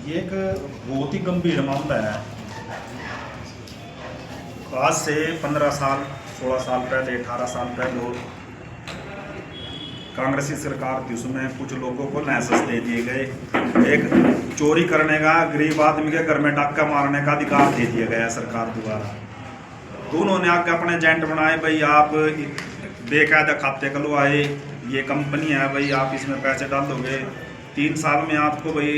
ये एक बहुत ही गंभीर मामला है। आज से 15 साल 16 साल पहले 18 साल पहले कांग्रेसी सरकार थी, उसमें कुछ लोगों को लाइसेंस दे दिए गए। एक चोरी करने का, गरीब आदमी के घर में डाका मारने का अधिकार दे दिया गया सरकार द्वारा। तो उन्होंने आके अपने एजेंट बनाए, भाई आप बेकायदा खाते खुलवाए, ये कंपनी है भाई, आप इसमें पैसे डालोगे 3 साल में आपको भाई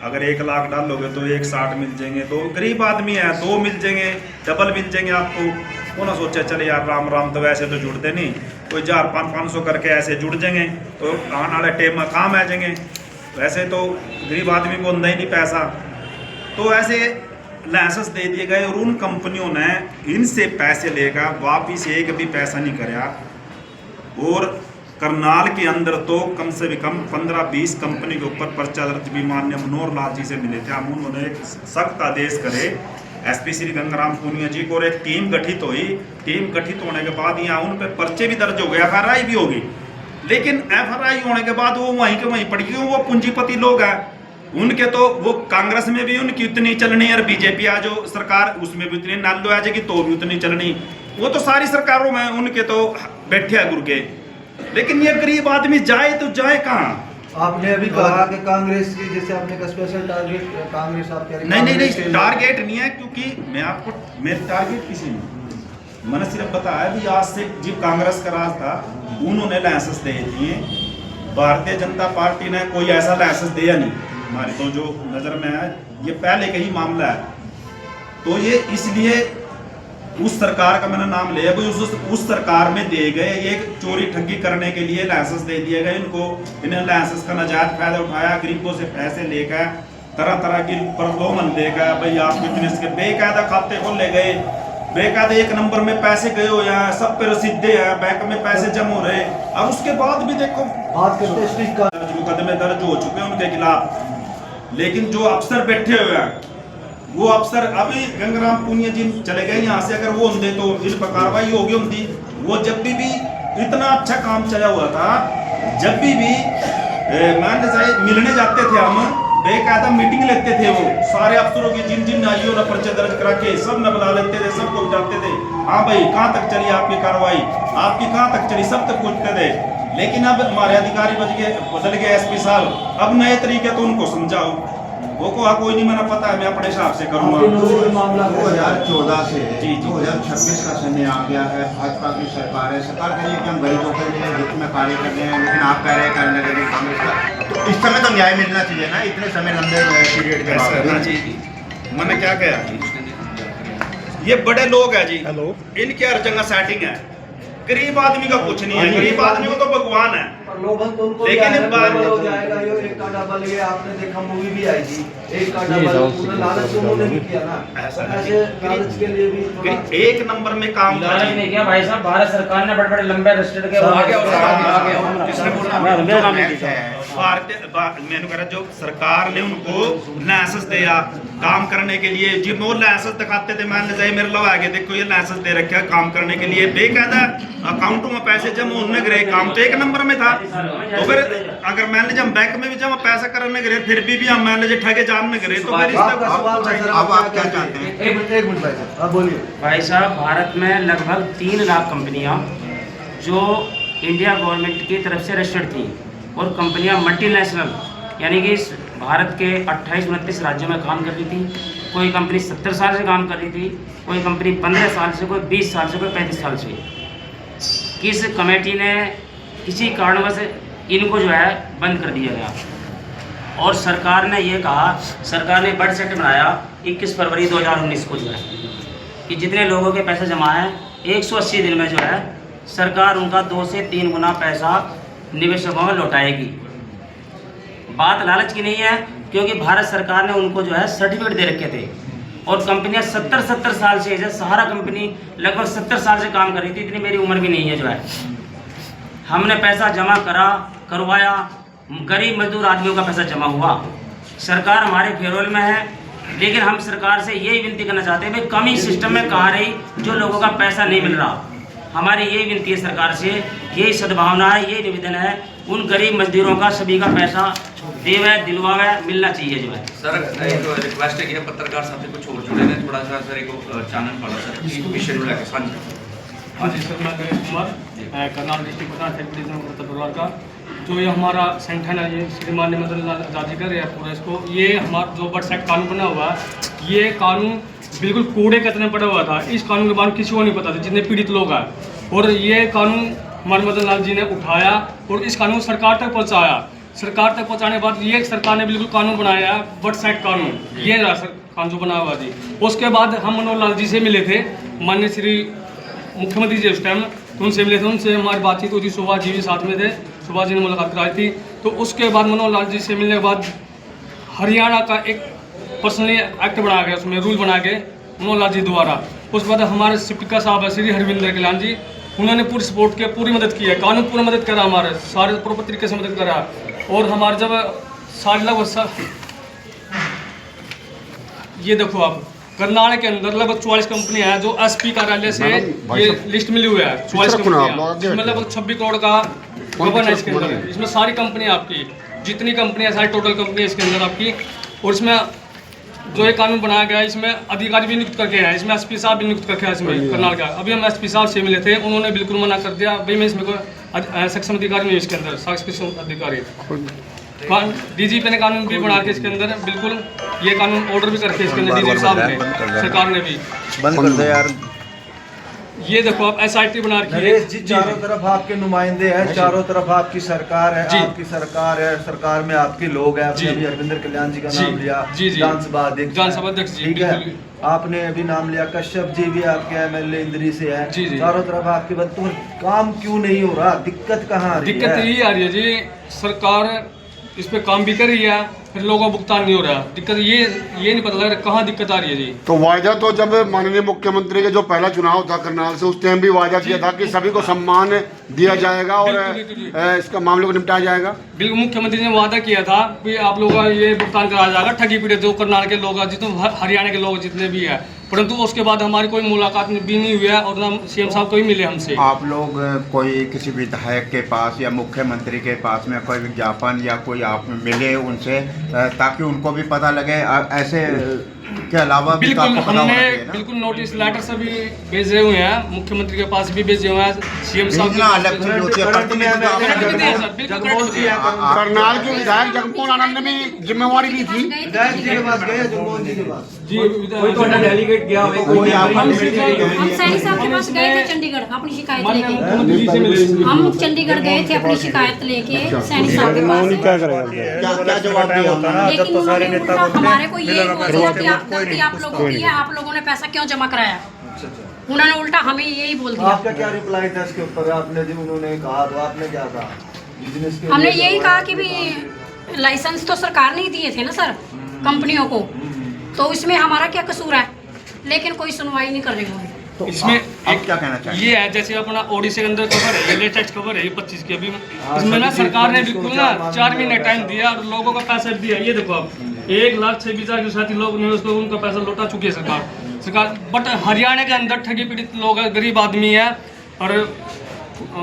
अगर 1 लाख डालोगे तो 1,60 मिल जाएंगे। तो गरीब आदमी है 2 मिल जाएंगे, डबल मिल जाएंगे आपको। वो ना सोचा चले यार राम राम तो वैसे तो जुड़ते नहीं, कोई 400-500 करके ऐसे जुड़ जाएंगे तो आने वाले टाइम में काम आ जाएंगे। वैसे तो गरीब आदमी को अंदा ही नहीं पैसा। तो ऐसे लाइसेंस दे दिए गए और उन कंपनियों ने इनसे पैसे लेकर वापिस एक भी पैसा नहीं कराया। और करनाल के अंदर तो कम से भी कम 15-20 कंपनी के ऊपर पर्चा दर्ज भी माननीय मनोहर लाल जी से मिले थे। हम उन्होंने एक सख्त आदेश करे एसपी श्री गंगाराम पुनिया जी को, और एक टीम गठित हुई। टीम गठित होने के बाद यहाँ उन पे पर्चे भी दर्ज हो गए, FRI भी होगी। लेकिन FRI होने के बाद वो वहीं के वहीं पड़ गई। वो पूंजीपति लोग हैं, उनके तो वो कांग्रेस में भी उनकी उतनी चलनी और बीजेपी आ जो सरकार उसमें भी उतनी नालो आ जाएगी तो भी उतनी चलनी। वो तो सारी सरकारों में उनके तो बैठे हैं गुरके। लेकिन ये गरीब आदमी जाए तो जाए कहाँ? आपने अभी कहा कि कांग्रेस की, जैसे आपने का स्पेशल टारगेट कांग्रेस आप कह रहे हैं। नहीं टारगेट नहीं है, क्योंकि मैं आपको मेरे टारगेट किसी नहीं, मैंने सिर्फ बताया भी आज से जब कांग्रेस का राज था उन्होंने लाइसेंस दे दिए। भारतीय जनता पार्टी ने कोई ऐसा लाइसेंस दिया नहीं हमारी तो जो नज़र में है। ये पहले का ही मामला है। तो ये इसलिए उस सरकार का मैंने नाम लिया, उस सरकार में दे गए ये चोरी ठगी करने के लिए लाइसेंस दे दिए गए इनको। इन्हें लाइसेंस का नाजायज फायदा उठाया, गरीबों से पैसे लेकर तरह तरह की प्रलोभन देकर भाई आप बिजनेस के बेकायदा खाते खोले गए, बेकायदा 1 नंबर में पैसे गए हो, यहाँ सब पे रसीदे हैं, बैंक में पैसे जमा हो रहे। अब उसके बाद भी देखो मुकदमे दर्ज हो चुके हैं उनके खिलाफ। लेकिन जो अफसर बैठे हुए हैं वो अफसर अभी गंगाराम पुनिया जी चले गए यहाँ से, अगर वो होंगे तो इन पर कार्रवाई होगी होती। वो जब भी इतना अच्छा काम चला हुआ था, जब भी मान लीजिए मिलने जाते थे हम, बेकायदा मीटिंग लेते थे वो सारे अफसरों की, जिन जिन नाइयों ने पर्चे दर्ज करा के सब न बुला लेते थे, सबको जाते थे। हाँ भाई कहाँ तक चली आपकी कार्रवाई, आपकी कहाँ तक चली, सब तक पूछते थे। लेकिन अब हमारे अधिकारी बदल गए एसपी साहब, अब नए तरीके तो उनको समझाओ। वो को कोई नहीं, मैंने पता है मैं अपने हिसाब से करूंगा। 2014 से जी 2026 का समय आ गया है, भाजपा की सरकार है। सरकार कह रही है कि हम गरीबों के लिए हित में कार्य कर रहे हैं, लेकिन आप कह रहे हैं करने के लिए कांग्रेस का, तो इस समय तो न्याय मिलना चाहिए ना, इतने समय लंबे पीरियड के बाद। जी मैंने क्या कहा, ये बड़े लोग हैं जी, इनकी हर जगह सेटिंग है। गरीब आदमी का कुछ नहीं है, गरीब आदमी को तो भगवान है। लेकिन एक का डबल, ये आपने देखा मूवी भी आई थी, एक का डबल लालच उन्होंने भी किया ना, ऐसे लालच के लिए भी 1 नंबर में काम नहीं किया भाई साहब। भारत सरकार ने बड़े-बड़े लंबे रजिस्टर के मैंने कह रहा जो सरकार ने उनको लाइसेंस दिया काम करने के लिए, जी वो लाइसेंस दिखाते थे, मान लीजिए मेरे लोग आगे देखो ये लाइसेंस दे रखा है काम करने के लिए, बेकायदा अकाउंटों में पैसे जमा होने गए, काम तो 1 नंबर में था। तो फिर अगर मान लीजिए हम बैंक में भी जमा पैसा करने गए, फिर भी हम मान लीजिए ठगे जानने गए, तो फिर अब आप क्या चाहते हैं? एक मिनट भाई साहब, अब बोलिए। भाई साहब, भारत में लगभग 3 लाख कंपनियां जो इंडिया गवर्नमेंट की तरफ से रजिस्टर्ड थी, और कंपनियां मल्टीनेशनल यानी कि भारत के 28-29 राज्यों में काम कर रही थी। कोई कंपनी 70 साल से काम कर रही थी, कोई कंपनी 15 साल से, कोई 20 साल से, कोई 35 साल से। किस कमेटी ने किसी कारणवश इनको जो है बंद कर दिया गया, और सरकार ने ये कहा, सरकार ने बजट बनाया 21 फरवरी 2019 को जो है कि जितने लोगों के पैसे जमा हैं 180 दिन में जो है सरकार उनका 2 से 3 गुना पैसा निवेशकों में लौटाएगी। बात लालच की नहीं है, क्योंकि भारत सरकार ने उनको जो है सर्टिफिकेट दे रखे थे, और कंपनियां 70 साल से, जैसे सहारा कंपनी लगभग 70 साल से काम कर रही थी, इतनी मेरी उम्र भी नहीं है जो है। हमने पैसा जमा करवाया, गरीब मजदूर आदमियों का पैसा जमा हुआ। सरकार हमारे फेरोल में है, लेकिन हम सरकार से यही विनती करना चाहते हैं, भाई कमी सिस्टम में कहाँ रही जो लोगों का पैसा नहीं मिल रहा। हमारी यही विनती है सरकार से, यही सद्भावना है, यही निवेदन है उन गरीब मजदूरों का सभी का पैसा देवे दिलवावे मिलना चाहिए जो है। सर एक रिक्वेस्ट है कि पत्रकार साथी कुछ और जुड़े हैं थोड़ा सा सर एक चैनल पड़ा सर इस विषय को लेकर साझा। हाँ जी सर, मैं गणेश कुमार, करनाल डिस्ट्रिक्ट प्रधान सेक्रेटरी उत्तर परिवार का। जो ये हमारा संगठन है, ये श्रीमान निमंत्रण जाजीकर या पूरा इसको, ये हमारा जो बट सेक्ट कानून बना हुआ है, ये कानून बिल्कुल कूड़े कचरे पड़ा हुआ था। इस कानून के बारे में किसी को नहीं पता था, जितने पीड़ित लोग हैं। और ये कानून हमारे मदन लाल जी ने उठाया और इस कानून को सरकार तक पहुँचाया। सरकार तक पहुँचाने के बाद ये सरकार ने बिल्कुल कानून बनाया है, बट सेक्ट कानून, ये कानून जो बना हुआ जी। उसके बाद हम मनोहर लाल जी से मिले थे, माननीय श्री मुख्यमंत्री जी उस टाइम, तो उनसे मिले थे, उनसे हमारी बातचीत हुई थी। सुभाष जी भी साथ में थे, सुभाष जी ने मुलाकात कराई थी। तो उसके बाद मनोहर लाल जी से मिलने के बाद हरियाणा का एक पर्सनली एक्ट बना गया, उसमें रूल बना के मनोहर लाल जी द्वारा। उसके बाद हमारे स्पीकर साहब है श्री हरविंदर कल्याण जी, उन्होंने पूरी सपोर्ट किया, पूरी मदद की है, कानून पूरा मदद करा, हमारे सारे प्रॉपर तरीके से मदद करा। और हमारे जब सारे लगभग ये देखो आप, करनाल के अंदर लगभग 44 कंपनियां हैं जो एसपी कार्यालय से ये लिस्ट मिली हुई है। 44 कंपनियां, जिसमें लगभग 26 करोड़ का गबन है इसके अंदर। इसमें सारी कंपनियां आपकी, जितनी कंपनियां सारी टोटल कंपनियां इसके अंदर आपकी। और इसमें जो ये कानून बनाया गया है, इसमें अधिकारी भी नियुक्त करके हैं, इसमें एसपी साहब भी नियुक्त करके हैं इसमें करनाल का। अभी हम एसपी साहब से मिले थे, उन्होंने बिल्कुल मना कर दिया, भाई मैं इसमें कोई सक्षम अधिकारी नहीं, इसके अंदर सक्षम अधिकारी। डीजीपी ने कानून भी बना के इसके अंदर बिल्कुल ये कानून ऑर्डर भी करके इसके अंदर डीजीपी साहब ने, सरकार ने भी बंद कर दे यार। ये देखो आप एसआईटी बना रखी है। नरेश जी, चारों तरफ आपके नुमाइंदे हैं, चारों तरफ आपकी सरकार है, आपकी सरकार है, सरकार में आपके लोग हैं। आपने अभी अरविंदर कल्याण जी का नाम लिया, विधानसभा अध्यक्ष, ठीक है। आपने अभी नाम लिया कश्यप जी भी आपके एमएलए इंद्री से है। चारों तरफ आपके बाद, तो काम क्यों नहीं हो रहा? दिक्कत कहाँ आ रही है? दिक्कत यही आ रही है जी, सरकार इस पे काम भी कर रही है, फिर लोगों का भुगतान नहीं हो रहा। दिक्कत ये नहीं पता लग रहा कहाँ दिक्कत आ रही है जी। तो वायदा तो जब माननीय मुख्यमंत्री के जो पहला चुनाव था करनाल से, उस टाइम भी वायदा किया था कि सभी को सम्मान दिया जाएगा और इसका मामले को निपटाया जाएगा। बिल्कुल, मुख्यमंत्री ने वादा किया था कि आप लोगों का ये भुगतान कराया जाएगा, ठगी पीड़ित जो करनाल के लोग, जितने हरियाणा के लोग जितने भी है। परंतु उसके बाद हमारी कोई मुलाकात भी नहीं हुई है और ना सीएम साहब को भी मिले हमसे। आप लोग कोई किसी विधायक के पास या मुख्यमंत्री के पास में कोई विज्ञापन या कोई आप मिले उनसे, ताकि उनको भी पता लगे? ऐसे के अलावा भी बिल्कुल, आपको पता होना चाहिए ना? बिल्कुल नोटिस लेटर सभी भेजे हुए हैं, मुख्यमंत्री के पास भी भेजे हुए हैं, सीएम साहब भेजना अलग चीज होती है, प्रतिनिधित्व करनाल के विधायक जगमोहन आनंद ने भी जिम्मेवारी ली थी। विधायक जी के पास गए, जगमोहन जी के पास जी, डेलीगेट गया, कोई आपका हम सैनी साहब के पास गए थे चंडीगढ़ अपनी शिकायत लेके। मुख्यमंत्री जी से मिले। हम चंडीगढ़ गए थे अपनी शिकायत लेके सैनी साहब के पास। क्या जवाब दिया उन्होंने? लेकिन उन्होंने उल्टा हमारे को ये बोल दिया कि आप लोगों की है, आप लोगों ने पैसा क्यों जमा कराया। उन्होंने उल्टा हमें यही बोल दिया। आपका क्या रिप्लाई था इसके ऊपर? आपने जब उन्होंने कहा तो आपने क्या कहा? बिजनेस के हमने यही कहा कि भी लाइसेंस तो सरकार ने ही दिए थे ना सर कंपनियों को, तो इसमें हमारा क्या कसूर है? लेकिन कोई सुनवाई नहीं कर रही है। तो इसमें आप क्या कहना चाहिए? ये है जैसे अपना ओडिशा के अंदर खबर है, लेटेस्ट खबर है ये 25 की। अभी इसमें ना सरकार ने बिल्कुल ना 4 महीने टाइम दिया और लोगों का पैसा दिया। ये देखो आप, 1,26,000 लोग उनका पैसा लौटा चुकी है सरकार। बट हरियाणा के अंदर ठगी पीड़ित लोग है, गरीब आदमी है और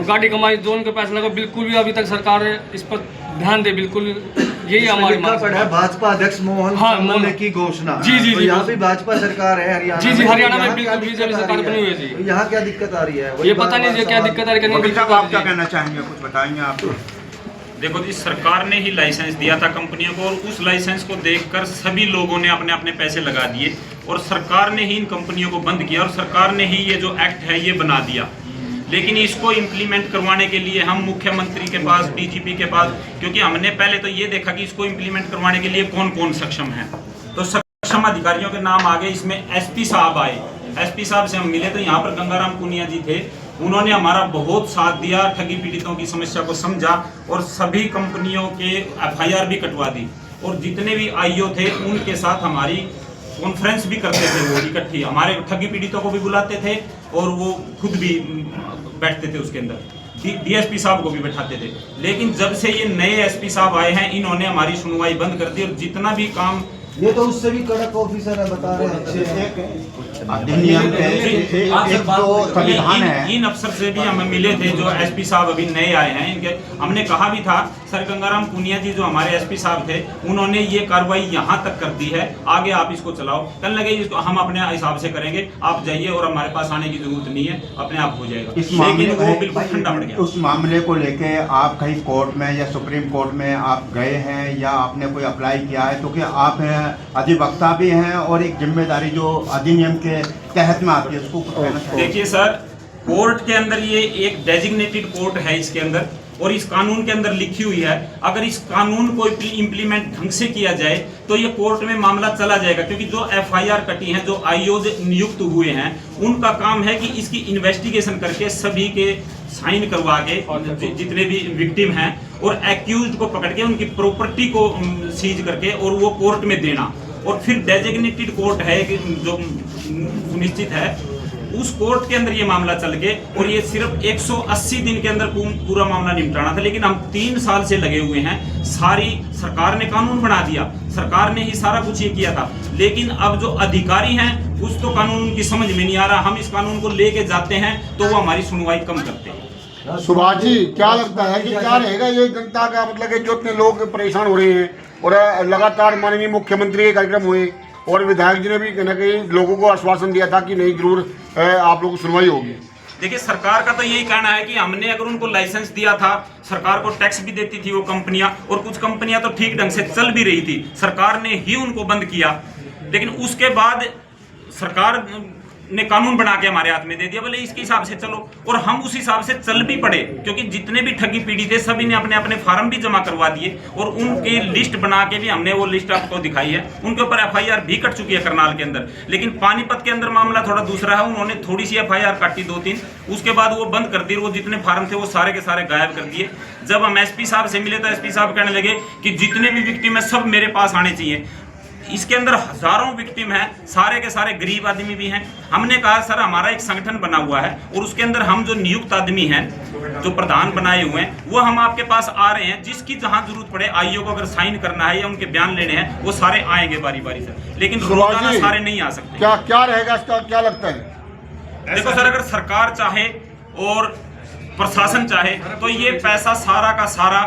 गाड़ी कमाई जो उनके पैसा लगा, बिल्कुल भी अभी तक सरकार इस पर ध्यान दे। बिल्कुल यही हमारी मांग है। भाजपा अध्यक्ष मोहन ने की घोषणा। जी, तो यहाँ भी भाजपा सरकार है हरियाणा। जी, हरियाणा में बिल्कुल बीजेपी सरकार बनी हुई है जी। यहाँ क्या दिक्कत आ रही है? ये पता नहीं क्या दिक्कत आ रही है। आप क्या कहना चाहेंगे, कुछ बताएंगे आप? देखो जी, सरकार ने ही लाइसेंस दिया था कंपनियों को और उस लाइसेंस को देखकर सभी लोगों ने अपने अपने पैसे लगा दिए और सरकार ने ही इन कंपनियों को बंद किया और सरकार ने ही ये जो एक्ट है ये बना दिया। लेकिन इसको इम्प्लीमेंट करवाने के लिए हम मुख्यमंत्री के पास, डीजीपी के पास, क्योंकि हमने पहले तो ये देखा कि इसको इम्प्लीमेंट करवाने के लिए कौन कौन सक्षम है, तो सक्षम अधिकारियों के नाम आगे। इसमें एसपी साहब आए, एसपी साहब से हम मिले तो यहाँ पर गंगाराम पुनिया जी थे, उन्होंने हमारा बहुत साथ दिया, ठगी पीड़ितों की समस्या को समझा और सभी कंपनियों के एफआईआर भी कटवा दी और जितने भी आईओ थे उनके साथ हमारी कॉन्फ्रेंस भी करते थे, वो इकट्ठी हमारे ठगी पीड़ितों को भी बुलाते थे और वो खुद भी बैठते थे उसके अंदर। डीएसपी साहब को भी बैठाते थे। लेकिन जब से ये नए एसपी साहब आए हैं, इन्होंने हमारी सुनवाई बंद कर दी और जितना भी काम ये तो उससे भी कड़क ऑफिसर है, बता रहे हैं अच्छे हैं। अधिनियम के एक तो संविधान है। इन अफसर से भी हम मिले थे जो एसपी साहब अभी नए आए हैं, इनके हमने कहा भी था सर गंगाराम पुनिया जी जो हमारे एसपी साहब थे उन्होंने ये कार्रवाई यहाँ तक कर दी है, आगे आप इसको चलाओ। कहने लगे इसको हम अपने हिसाब से करेंगे, आप जाइए और हमारे पास आने की जरूरत नहीं है, अपने आप हो जाएगा। इस मामले लेकिन वो बिल्कुल ठंडा पड़ गया। उस मामले को लेके आप कहीं कोर्ट में या सुप्रीम कोर्ट में आप गए हैं या आपने कोई अप्लाई किया है? क्योंकि आप अधिवक्ता भी हैं और एक जिम्मेदारी जो अधिनियम के तहत में आती है उसको कुछ कहना चाहिए। देखिए सर, कोर्ट के अंदर ये एक डेजिग्नेटेड कोर्ट है इसके अंदर, और इस कानून के अंदर लिखी हुई है अगर इस कानून को इम्प्लीमेंट ढंग से किया जाए तो ये कोर्ट में मामला चला जाएगा। क्योंकि जो एफआईआर कटी हैं, जो आईओज नियुक्त हुए हैं, उनका काम है कि इसकी इन्वेस्टिगेशन करके सभी के साइन करवा के जितने भी विक्टिम हैं और एक्यूज्ड को पकड़ के उनकी प्रॉपर्टी को सीज करके और वो कोर्ट में देना। और फिर डेजिग्नेटेड कोर्ट है कि जो निश्चित है उस कोर्ट के अंदर ये मामला चल गए और ये सिर्फ 180 दिन के अंदर पूरा मामला निपटाना था। लेकिन हम 3 साल से लगे हुए हैं, सारी सरकार ने कानून बना दिया, सरकार ने ही सारा कुछ ये किया था। लेकिन अब जो अधिकारी हैं उस तो कानून की समझ में नहीं आ रहा, हम इस कानून को लेके जाते हैं तो वो हमारी सुनवाई कम करते हैं। सुभाष जी, क्या लगता है कि क्या रहेगा ये जनता का, मतलब कि जो इतने लोग परेशान हो रहे हैं और लगातार माननीय मुख्यमंत्री के कार्यक्रम हुए और विधायक जी ने भी कहीं ना कहीं लोगों को आश्वासन दिया था कि नहीं जरूर आप लोगों को सुनवाई होगी। देखिए सरकार का तो यही कहना है कि हमने अगर उनको लाइसेंस दिया था, सरकार को टैक्स भी देती थी वो कंपनियां, और कुछ कंपनियां तो ठीक ढंग से चल भी रही थी, सरकार ने ही उनको बंद किया। लेकिन उसके बाद सरकार ने कानून बना के हमारे हाथ में दे दिया, बोले इसके हिसाब से चलो, और हम उस हिसाब से चल भी पड़े। क्योंकि जितने भी ठगी पीड़ित थे सभी ने अपने अपने फार्म भी जमा करवा दिए और उनकी लिस्ट बना के भी हमने वो लिस्ट आपको दिखाई है। उनके ऊपर एफआईआर भी कट चुकी है करनाल के अंदर। लेकिन पानीपत के अंदर मामला थोड़ा दूसरा है, उन्होंने थोड़ी सी एफआईआर काटी 2-3, उसके बाद वो बंद कर दी, वो जितने फार्म थे वो सारे के सारे गायब कर दिए। जब हम एसपी साहब से मिले तो एसपी साहब कहने लगे कि जितने भी विक्टिम है सब मेरे पास आने चाहिए। इसके अंदर हजारों विक्टिम हैं, सारे के सारे गरीब आदमी भी हैं। हमने कहा सर हमारा एक संगठन बना हुआ है और उसके अंदर हम जो नियुक्त आदमी हैं, जो प्रधान बनाए हुए हैं, वो हम आपके पास आ रहे हैं। जिसकी जहां जरूरत पड़े आईओ को अगर साइन करना है या उनके बयान लेने हैं वो सारे आएंगे बारी बारी से, लेकिन रोजाना सारे नहीं आ सकते। क्या क्या रहेगा इसका, क्या लगता है? देखो सर, अगर सरकार चाहे और प्रशासन चाहे तो ये पैसा सारा का सारा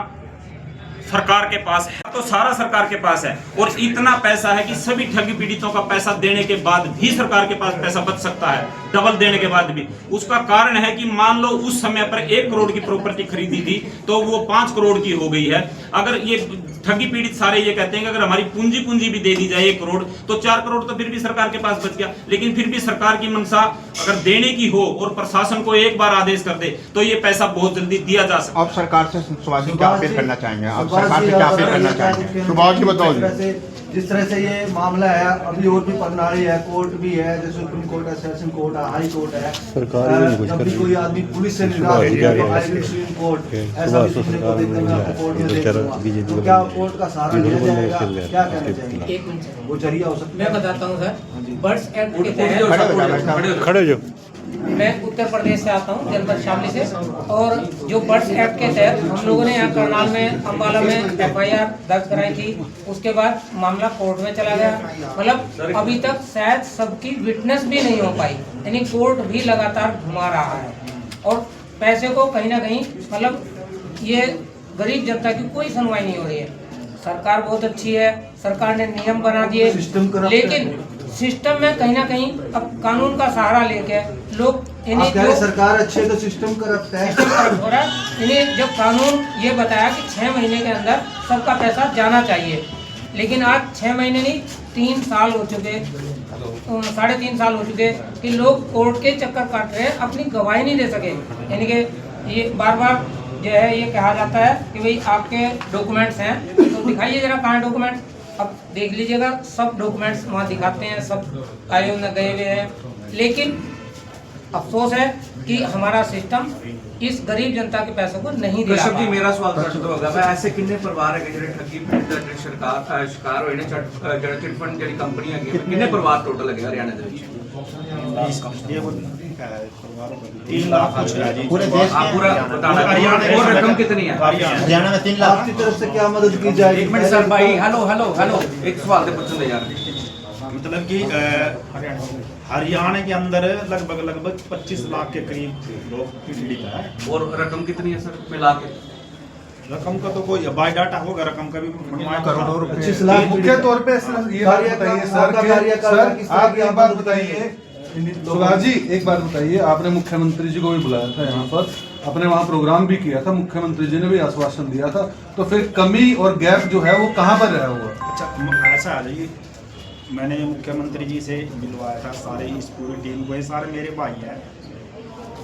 सरकार के पास है, तो सारा सरकार के पास है। और इतना पैसा है कि सभी ठगी पीड़ितों का पैसा देने के बाद भी सरकार के पास पैसा बच सकता है, डबल देने के बाद भी। उसका कारण है कि मान लो उस समय पर 1 करोड़ की प्रॉपर्टी खरीदी थी तो वो 5 करोड़ की हो गई है। अगर ये ठगी पीड़ित सारे ये कहते हैं कि अगर हमारी पूंजी भी दे दी जाए 1 करोड़ तो 4 करोड़ तो फिर भी सरकार के पास बच गया। लेकिन फिर भी सरकार की मंशा अगर देने की हो और प्रशासन को एक बार आदेश कर दे तो ये पैसा बहुत जल्दी दिया जा सकता है। अब सरकार से सुभाष जी क्या अपील करना चाहेंगे? अब सरकार से क्या अपील करना चाहेंगे? सुभाष जी बताओ जी। जिस तरह से ये मामला है, अभी और भी प्रणाली है, कोर्ट भी है, जैसे सुप्रीम कोर्ट है, सेशन कोर्ट है, हाई कोर्ट है। जब भी कोई आदमी पुलिस से निराश हो गया तो हाई सुप्रीम कोर्ट, ऐसा भी सुनने को देखते हैं, आपको कोर्ट में देखूंगा। तो क्या कोर्ट का सहारा लिया जाएगा? क्या कहना चाहिए? एक मिनट वो जरिया हो सकता है। मैं बताता हूँ सर, बर्ड्स एक्ट के तहत खड़े जो मैं उत्तर प्रदेश से आता हूँ, जनपद शामली से, और जो बर्ड्स एक्ट के तहत हम लोगों ने यहाँ करनाल में, अम्बाला में एफआईआर दर्ज कराई थी। उसके बाद मामला कोर्ट में चला गया। मतलब अभी तक शायद सबकी विटनेस भी नहीं हो पाई, यानी कोर्ट भी लगातार घुमा रहा है और पैसे को कहीं ना कहीं, मतलब ये गरीब जनता की कोई सुनवाई नहीं हो रही है। सरकार बहुत अच्छी है, सरकार ने नियम बना दिए, लेकिन सिस्टम में कहीं ना कहीं अब कानून का सहारा लेके लोग, यानी जो सरकार अच्छी है तो सिस्टम करप्ट है, हो रहा है। यानी जब कानून ये बताया कि 6 महीने के अंदर सबका पैसा जाना चाहिए, लेकिन आज 6 महीने नहीं 3 साल हो चुके, 3.5 साल हो चुके कि लोग कोर्ट के चक्कर काट रहे हैं, अपनी गवाही नहीं दे सके। यानी कि ये बार बार जो है ये कहा जाता है कि भाई आपके डॉक्यूमेंट्स हैं तो दिखाइए जरा कहाँ डॉक्यूमेंट्स। अब देख लीजिएगा सब डॉक्यूमेंट्स वहाँ दिखाते हैं, सब आयोग में गए हुए हैं, लेकिन अफसोस है कि हमारा सिस्टम इस गरीब जनता के पैसों को नहीं दे रहा। मेरा सवाल तो होगा मैं ऐसे कितने परिवार है ਜਿਹੜੇ ਠੱਗੀ ਪੀੜਤ ਸ਼ਿਕਾਰ ਹੋਏ ਨੇ ਚਿਟ ਫੰਡ ਜਿਹੜੀ ਕੰਪਨੀ ਹੈਗੀ ਕਿੰਨੇ ਪਰਿਵਾਰ ਟੋਟਲ ਹੈਗੇ ਹਰਿਆਣਾ ਦੇ ਵਿੱਚ? 3 लाख कुछ है जी। पूरे देश आप पूरा बताना है। हरियाणा और रकम कितनी है? हरियाणा में 3 लाख। आपकी तरफ से क्या मदद की जाएगी? एक मिनट सर भाई, हेलो हेलो हेलो, एक सवाल दे पूछने यार। मतलब कि हरियाणा के अंदर लगभग 25 लाख के करीब लोग पीड़ित है। और रकम कितनी है सर मिला के? रकम का तो कोई बायोडाटा होगा, रकम का भी करोड़ों रुपए। 25 लाख मुख्य तौर पे ये बात बताइए सर कि सर आप एक बात बताइए सुभाष जी, एक बात बताइए, आपने मुख्यमंत्री जी को भी बुलाया था यहाँ पर, अपने वहाँ प्रोग्राम भी किया था, मुख्यमंत्री जी ने भी आश्वासन दिया था, तो फिर कमी और गैप जो है वो कहाँ पर रहा हुआ? अच्छा ऐसा आ जाइए, मैंने मुख्यमंत्री जी से मिलवाया था सारे इस पूरी टीम को, ये सारे मेरे भाई हैं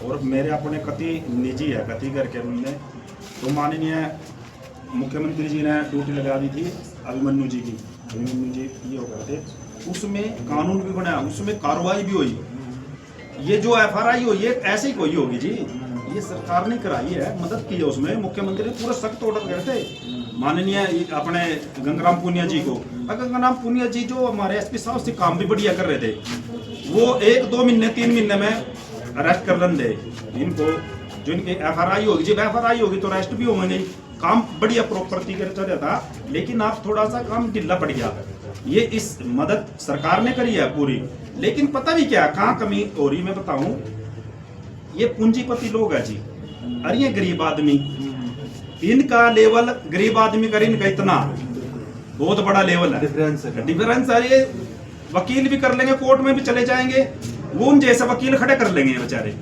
और मेरे अपने कति निजी है, कति करके उनने तो माननीय मुख्यमंत्री जी ने ड्यूटी लगा दी थी अभिमन्यु जी की। अभिमन्यु जी ये हो गए थे, उसमें कानून भी बनाया, उसमें कार्रवाई भी हुई। ये जो FRI हुई है ऐसे ही कोई होगी जी, ये सरकार ने कराई है, मदद की है उसमें। मुख्यमंत्री ने पूरा सख्त ऑर्डर करे थे माननीय अपने गंगाराम पुनिया जी को। गंगाराम पुनिया जी जो हमारे SP साहब से काम भी बढ़िया कर रहे थे, वो 1-2 महीने 3 महीने में अरेस्ट कर लेंगे इनको। जो इनके FRI होगी, जब FRI होगी तो अरेस्ट भी होंगे नहीं। काम बढ़िया प्रॉपर्टी कर चल रहा था, लेकिन आप थोड़ा सा काम ढीला पड़ गया। ये इस मदद सरकार ने करी है पूरी, लेकिन पता भी क्या कहाँ कमी हो रही मैं बताऊं, ये पूंजीपति लोग है जी, अरे ये गरीब आदमी, इनका लेवल गरीब आदमी का इनका इतना बहुत बड़ा लेवल है, डिफरेंस है। ये वकील भी कर लेंगे, कोर्ट में भी चले जाएंगे, वो उन जैसे वकील खड़े कर लेंगे बेचारे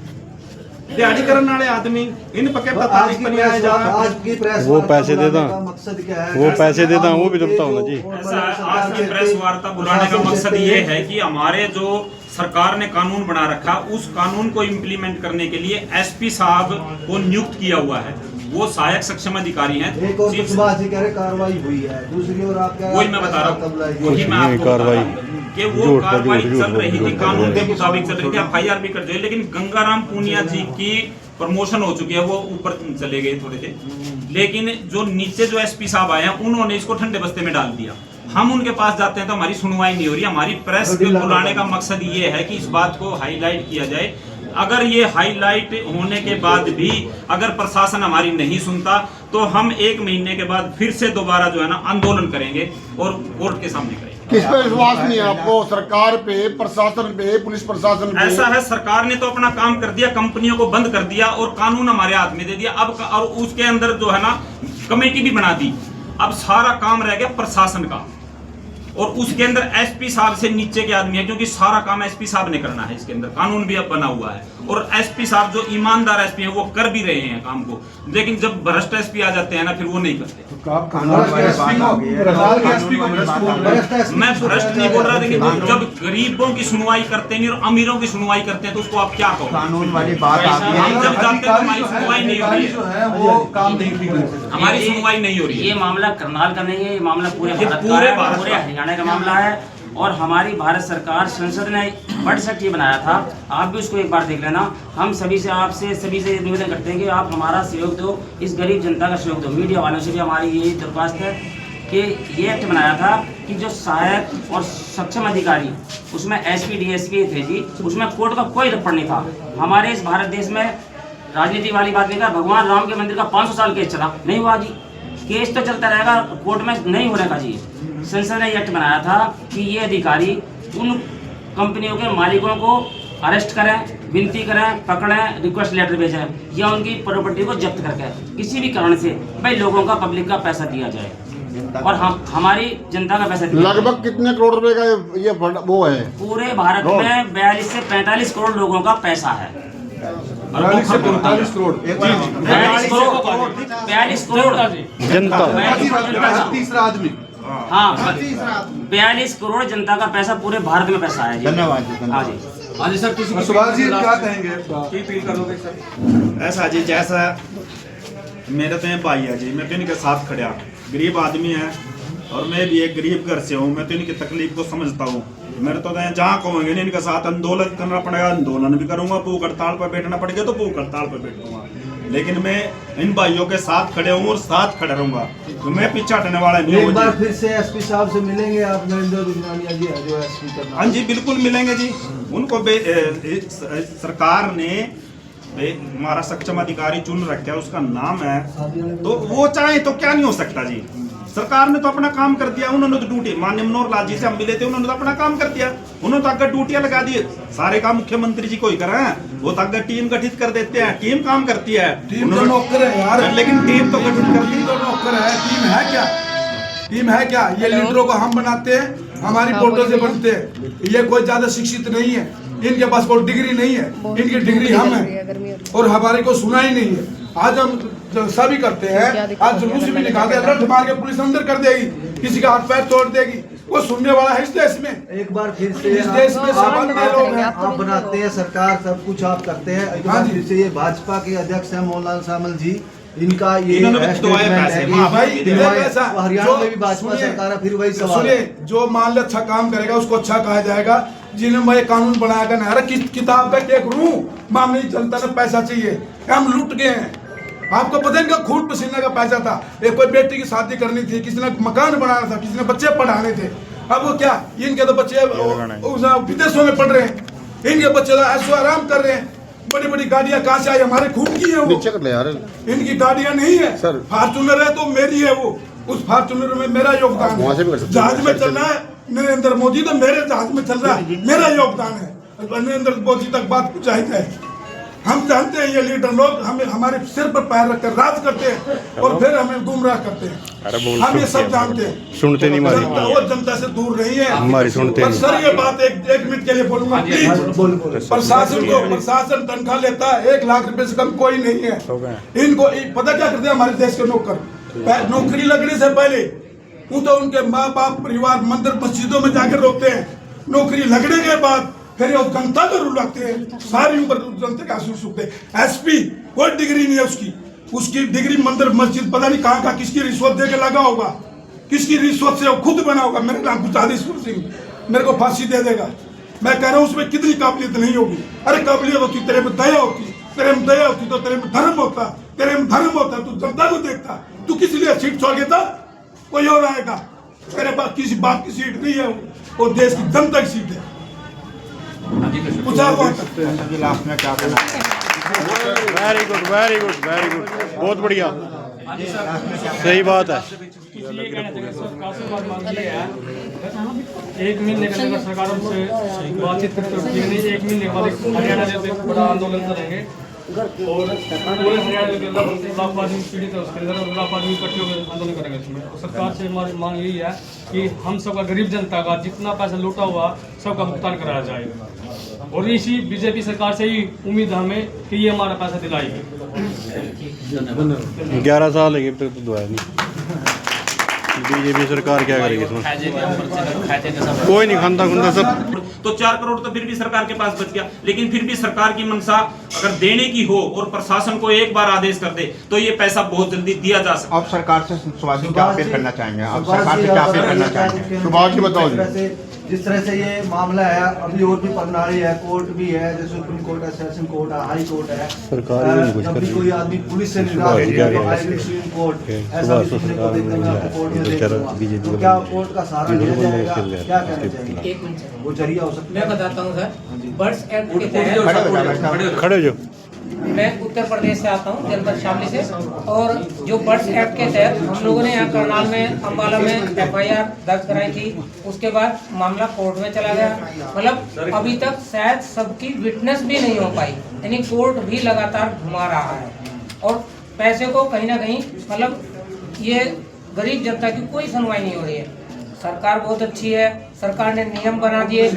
दिहाड़ी करने वाले आदमी। इन पके पता आज की प्रेस वो पैसे देता, मकसद क्या है? वो पैसे देता वो भी तो बताओ ना जी। ऐसा आज की प्रेस वार्ता बुलाने का मकसद ये है कि हमारे जो सरकार ने कानून बना रखा, उस कानून को इम्प्लीमेंट करने के लिए SP साहब को नियुक्त किया हुआ है। वो सहायक सक्षम अधिकारी हैं। एक और सुभाष जी कह रहे कार्रवाई हुई है, दूसरी ओर आप क्या? वही मैं बता रहा हूँ, वही मैं आपको कार्रवाई कि वो कार्रवाई चल रही थी, कानून के मुताबिक चल रही थी, FIR भी कर दी, लेकिन गंगाराम पुनिया जी की प्रमोशन हो चुकी है, वो ऊपर चले गए थोड़े से, लेकिन जो नीचे जो SP साहब आए हैं उन्होंने इसको ठंडे बस्ते में डाल दिया। हम उनके पास जाते हैं तो हमारी सुनवाई नहीं हो रही। हमारी प्रेस को बुलाने का मकसद ये है कि इस बात को हाईलाइट किया जाए। अगर ये हाईलाइट होने के बाद भी अगर प्रशासन हमारी नहीं सुनता तो हम 1 महीने के बाद फिर से दोबारा जो है ना आंदोलन करेंगे और कोर्ट के सामने करेंगे। किस पे विश्वास नहीं है आपको? सरकार पे, प्रशासन पे, पुलिस प्रशासन पे? ऐसा है, सरकार ने तो अपना काम कर दिया, कंपनियों को बंद कर दिया और कानून हमारे हाथ में दे दिया। अब और उसके अंदर जो है ना कमेटी भी बना दी। अब सारा काम रह गया प्रशासन का और उसके अंदर SP साहब से नीचे के आदमी है, क्योंकि सारा काम SP साहब ने करना है। इसके अंदर कानून भी अब बना हुआ है और SP साहब जो ईमानदार SP हैं वो कर भी रहे हैं काम को, लेकिन जब भ्रष्ट SP आ जाते हैं ना फिर वो नहीं करते। मैं भ्रष्ट नहीं बोल रहा, लेकिन जब गरीबों की सुनवाई करते नहीं और अमीरों की सुनवाई करते हैं तो उसको आप क्या कहो? कानून वाली बात हम जब जाते हैं हमारी सुनवाई नहीं हो रही है, वो काम नहीं ठीक है, हमारी सुनवाई नहीं हो रही है। ये मामला करनाल का नहीं है, ये मामला पूरे हरियाणा का मामला है। और हमारी भारत सरकार संसद ने बट सेक्ट ये बनाया था, आप भी उसको एक बार देख लेना। हम सभी से आपसे सभी से निवेदन करते हैं कि आप हमारा सहयोग दो, इस गरीब जनता का सहयोग दो। मीडिया वालों से भी हमारी यही दरख्वास्त है कि ये एक्ट बनाया था कि जो सहायक और सक्षम अधिकारी, उसमें SP DSP थे जी, उसमें कोर्ट का कोई रपड़ नहीं था। हमारे इस भारत देश में राजनीति वाली बात नहीं था। भगवान राम के मंदिर का 500 साल केस चला, नहीं हुआ जी, केस तो चलता रहेगा, कोर्ट में नहीं होने का जी। संसद ने एक्ट बनाया था कि ये अधिकारी उन कंपनियों के मालिकों को अरेस्ट करें, विनती करें, पकड़ें, रिक्वेस्ट लेटर भेजें या उनकी प्रॉपर्टी को जब्त करके किसी भी कारण से भाई लोगों का, पब्लिक का पैसा दिया जाए और हम हमारी जनता का पैसा दिया। लगभग कितने करोड़ रुपए का ये वो है? पूरे भारत में 42 से 45 करोड़ लोगों का पैसा है। 42 से 45 करोड़ 42 करोड़ जनता, तीसरा आदमी। हाँ, 42 करोड़ जनता का पैसा पूरे भारत में पैसा है जी। धन्यवाद जी। हाँ जी, हाँ जी सर, सुभाष जी क्या कहेंगे? की अपील करोगे सर? ऐसा जी, जैसा मेरे तो भाई है जी, मैं तो इनके साथ खड़ा, गरीब आदमी है और मैं भी एक गरीब घर से हूँ, मैं तो इनकी तकलीफ को समझता हूँ। मेरे तो जहाँ कहोगे इनके साथ आंदोलन करना पड़ेगा, आंदोलन भी करूँगा, भूख हड़ताल पर बैठना पड़ेगा तो भूख हड़ताल पर बैठूंगा। लेकिन मैं इन भाइयों के साथ खड़े हूँ और साथ खड़ा रहूंगा, तो मैं पीछे हटने वाला नहीं एक हूँ बार जी। फिर से एसपी साहब से मिलेंगे आप, नरेंद्र बिजनौरिया जी है जो एसपी करना। हाँ जी बिल्कुल मिलेंगे जी। उनको सरकार ने हमारा सक्षम अधिकारी चुन रखा है, उसका नाम है, तो वो चाहे तो क्या नहीं हो सकता जी। सरकार ने तो अपना काम कर दिया, उन्होंने तो ड्यूटी, माननीय मनोहर लाल जी से हम मिले थे, उन्होंने तो अपना काम कर दिया, उन्होंने तो अगर ड्यूटियां लगा दी, सारे काम मुख्यमंत्री जी को ही कर रहे हैं, वो तो अगर टीम गठित कर देते हैं, टीम काम करती है, टीम तो नौकर है यार, लेकिन टीम तो गठित कर दी, तो नौकर है, टीम है क्या? टीम है क्या? ये लीडरों को हम बनाते हैं, हमारी वोटों से बनते हैं। ये कोई ज्यादा शिक्षित नहीं है, इनके पास कोई डिग्री नहीं है, इनकी डिग्री हम है और हमारे को सुना ही नहीं है। आज हम सभी करते हैं, आज जुलूस भी निकालते हैं, लठ मार के पुलिस अंदर कर देगी, किसी का हाथ पैर तोड़ देगी, वो सुनने वाला है इस देश में। एक बार फिर से इस देश में सामान्य लोग हैं, आप बनाते हैं सरकार, सब कुछ आप करते हैं। एक बार फिर से ये भाजपा के अध्यक्ष हैं मौलाना शामिल जी, इनका ये हरियाणा में भी भाजपा सरकार है, फिर वही सवाल है। जो मान ले अच्छा काम करेगा उसको अच्छा कहा जाएगा। जिन्हें मैं कानून बनाया ना किताब का एक रू माम नहीं चलता, ना पैसा चाहिए, हम लूट गए हैं। आपको पता है खून पसीने का पैसा था, एक कोई बेटी की शादी करनी थी, किसी ने मकान बनाना था, किसी ने बच्चे पढ़ाने थे, अब वो क्या, इनके तो बच्चे विदेशों में पढ़ रहे हैं, इनके बच्चे तो ऐशो आराम कर रहे हैं। बड़ी बड़ी गाड़ियां कहाँ से आई? हमारे खून की है वो, इनकी गाड़ियां नहीं है, फॉर्चूनर है तो मेरी है वो, उस फॉर्चूनर में मेरा योगदान है। जहाज में चल रहा है नरेंद्र मोदी, तो मेरे जहाज में चल रहा है, मेरा योगदान है। नरेंद्र मोदी तक बात पहुंचाई जाए। हम जानते हैं ये लीडर लोग हमें हमारे सिर पर पैर रखकर राज करते हैं और फिर हमें गुमराह करते हैं, हम ये सब जानते हैं। सुनते नहीं हमारी, वो जनता से दूर नहीं है हमारी सुनते नहीं। सर ये बात एक मिनट के लिए बोलूंगा प्लीज। प्रशासन तनख्वाह लेता है 1 लाख रुपए से कम कोई नहीं है। इनको पता क्या करते हैं हमारे देश के नौकर, नौकरी लगने से पहले वो तो उनके माँ बाप परिवार मंदिर मस्जिदों में जाकर रोते हैं, नौकरी लगने के बाद फिर वो जनता को रुलाते हैं, सारी ऊपर जनता के आंसू सूखते हैं। एसपी कोई डिग्री नहीं है उसकी डिग्री मंदिर मस्जिद पता नहीं कहाँ किसकी रिश्वत दे के लगा होगा, किसकी रिश्वत से वो खुद बना होगा। मेरे नाम गुजारिशपुर सिंह, मेरे को फांसी दे देगा। मैं कह रहा हूँ उसमें कितनी काबिलियत नहीं होगी। अरे काबिलियत होती, तेरे में दया होती, तेरे में दया होती तो तेरे में धर्म होता, तेरे में धर्म होता तू जनता को देखता। तू किस लिए सीट छोड़ गया था? कोई और आएगा, तेरे पास किसी बात की सीट नहीं है, वो देश की जनता की सीट है। Very good very good very good, बहुत बढ़िया, सही बात है। एक महीने के अंदर सरकार से बातचीत करते हैं, 1 महीने के बाद हरियाणा में बड़ा आंदोलन करेंगे और पूरे हरियाणा के अंदर लाख आदमी पीड़ित है, उसके अंदर लाख आदमी इकट्ठे होकर आंदोलन करेंगे। इसमें सरकार से हमारी मांग यही है कि हम सबका गरीब जनता का जितना पैसा लूटा हुआ सबका भुगतान कराया जाएगा, और इसी बीजेपी सरकार से ही उम्मीद है हमें कि ये हमारा पैसा दिलाएगी। 11 साल है तो दुआ नहीं, बीजेपी सरकार क्या करेगी इसमें? कोई नहीं खाता खुंदा सब। तो 4 करोड़ तो फिर भी सरकार के पास बच गया, लेकिन फिर भी सरकार की मंशा अगर देने की हो और प्रशासन को एक बार आदेश कर दे तो ये पैसा बहुत जल्दी दिया जा सकता है। अब सरकार से सुभाष जी क्या अपील करना चाहेंगे? अब सरकार से क्या अपील करना चाहेंगे? सुभाष जी बताओ जी। जिस तरह से ये मामला है, अभी और भी प्रणाली है, कोर्ट भी है, जैसे सुप्रीम कोर्ट है, सेशन कोर्ट है, हाई कोर्ट है। जब भी कोई आदमी पुलिस से निराश हो गया तो हाई सुप्रीम कोर्ट, ऐसा भी सुनने को देखते हैं, आपको कोर्ट में देखूंगा तो क्या कोर्ट का सहारा लिया जाएगा? क्या कहना चाहिए? एक मिनट वो जरिया हो सकता है। मैं बताता हूँ सर, बर्ड्स एक्ट के तहत खड़े जो मैं उत्तर प्रदेश से आता हूँ, जनपद शामली से, और जो बर्ड्स एक्ट के तहत हम लोगों ने यहाँ करनाल में अम्बाला में FIR दर्ज कराई थी, उसके बाद मामला कोर्ट में चला गया। मतलब अभी तक शायद सबकी विटनेस भी नहीं हो पाई, यानी कोर्ट भी लगातार घुमा रहा है और पैसे को कहीं ना कहीं, मतलब ये गरीब जनता की कोई सुनवाई नहीं हो रही है। सरकार बहुत अच्छी है, सरकार ने नियम बना दिए,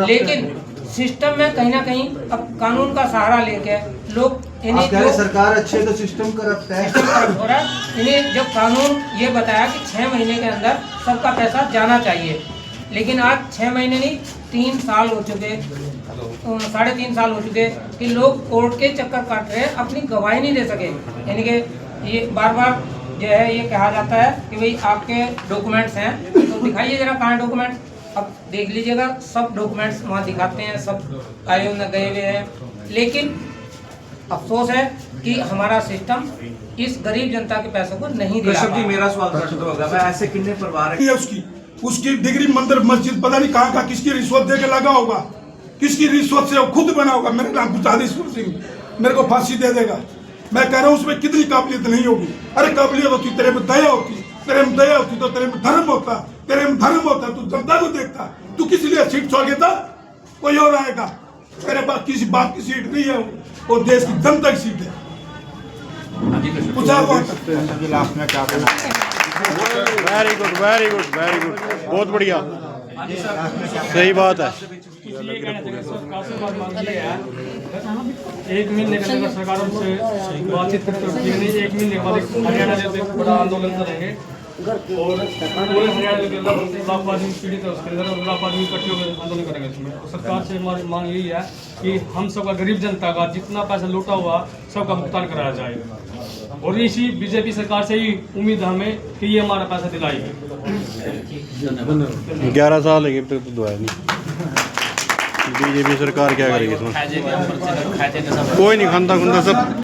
लेकिन सिस्टम में कहीं ना कहीं अब कानून का सहारा लेके लोग सरकार अच्छी है तो सिस्टम करप्ट है, हो रहा है। इन्हें जब कानून ये बताया कि 6 महीने के अंदर सबका पैसा जाना चाहिए, लेकिन आज 6 महीने नहीं 3 साल हो चुके, 3.5 साल हो चुके कि लोग कोर्ट के चक्कर काट रहे हैं, अपनी गवाही नहीं दे सके। यानी कि ये बार बार जो है ये कहा जाता है कि भाई आपके डॉक्यूमेंट्स हैं तो दिखाइए जरा कहाँ डॉक्यूमेंट्स। अब देख लीजिएगा सब डॉक्यूमेंट्स वहाँ दिखाते हैं, सब आयोग में गए हुए हैं, लेकिन अफसोस है कि हमारा सिस्टम इस गरीब जनता के पैसों को नहीं दिला कृष्ण जी पा मेरा सवाल दर्शक होगा मैं ऐसे कितने परिवार है उसकी डिग्री मंदिर मस्जिद पता नहीं कहाँ किसकी रिश्वत दे के लगा होगा, किसकी रिश्वत से वो खुद बना होगा। मेरे नाम गुरदासपुर सिंह मेरे को फांसी दे देगा। मैं कह रहा हूँ उसमें कितनी काबिलियत नहीं होगी। अरे काबिलियत होती, तेरे में दया होती, तेरे में दया होती तो तेरे में धर्म होता, तेरे में धर्म होता तू जनता को देखता। तू किस लिए सीट छोड़ गया था? कोई और आएगा। तेरे पास किसी बाप की सीट नहीं है, वो देश की जनता की सीट है। लास्ट में क्या कहना है? Very good very good very good, बहुत बढ़िया, सही बात है। एक महीने के अंदर सरकार से बातचीत करके एक महीने के बाद हरियाणा जैसे बड़ा आंदोलन करेंगे और पूरे हरियाणा के लाख आदमी पीड़ित है, उसके अंदर लाख आदमी इकट्ठे होकर आंदोलन करेंगे। इसमें तो सरकार से हमारी मांग यही है कि हम सबका गरीब जनता का जितना पैसा लूटा हुआ सबका भुगतान कराया जाएगा और इसी बीजेपी सरकार से ही उम्मीद है हमें कि ये हमारा पैसा दिलाएगी। 11 साल है तो दुआया नहीं। बीजेपी सरकार क्या करेगी इसमें? कोई नहीं खानता खुंदा सब